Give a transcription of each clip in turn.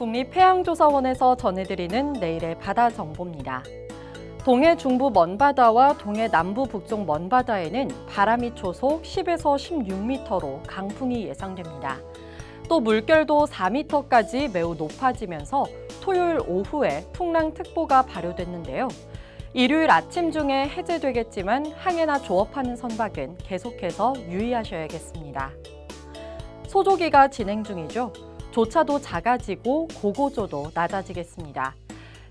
국립해양조사원에서 전해드리는 내일의 바다 정보입니다. 동해 중부 먼바다와 동해 남부 북쪽 먼바다에는 바람이 초속 10에서 16m로 강풍이 예상됩니다. 또 물결도 4m까지 매우 높아지면서 토요일 오후에 풍랑특보가 발효됐는데요. 일요일 아침 중에 해제되겠지만 항해나 조업하는 선박은 계속해서 유의하셔야겠습니다. 소조기가 진행 중이죠. 조차도 작아지고 고고조도 낮아지겠습니다.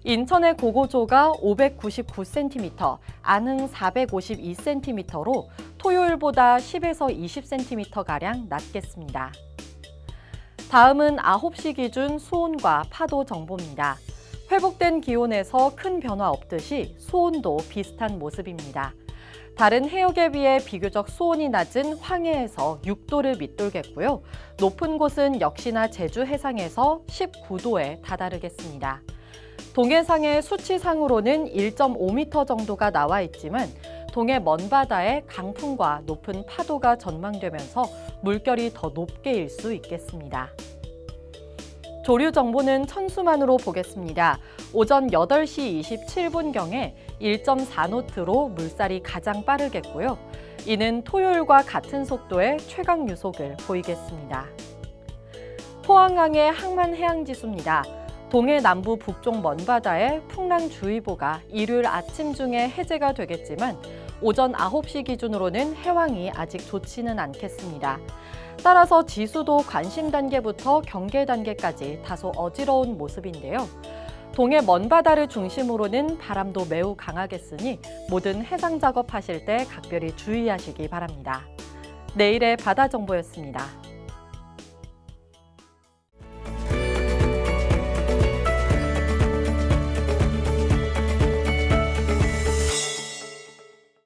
인천의 고고조가 599cm, 안흥 452cm로 토요일보다 10에서 20cm가량 낮겠습니다. 다음은 9시 기준 수온과 파도 정보입니다. 회복된 기온에서 큰 변화 없듯이 수온도 비슷한 모습입니다. 다른 해역에 비해 비교적 수온이 낮은 황해에서 6도를 밑돌겠고요. 높은 곳은 역시나 제주 해상에서 19도에 다다르겠습니다. 동해상의 수치상으로는 1.5m 정도가 나와 있지만 동해 먼바다에 강풍과 높은 파도가 전망되면서 물결이 더 높게 일 수 있겠습니다. 조류 정보는 천수만으로 보겠습니다. 오전 8시 27분경에 1.4노트로 물살이 가장 빠르겠고요. 이는 토요일과 같은 속도의 최강 유속을 보이겠습니다. 포항항의 항만해양지수입니다. 동해 남부 북쪽 먼바다에 풍랑주의보가 일요일 아침 중에 해제가 되겠지만 오전 9시 기준으로는 해왕이 아직 좋지는 않겠습니다. 따라서 지수도 관심 단계부터 경계 단계까지 다소 어지러운 모습인데요. 동해 먼바다를 중심으로는 바람도 매우 강하겠으니 모든 해상 작업하실 때 각별히 주의하시기 바랍니다. 내일의 바다 정보였습니다.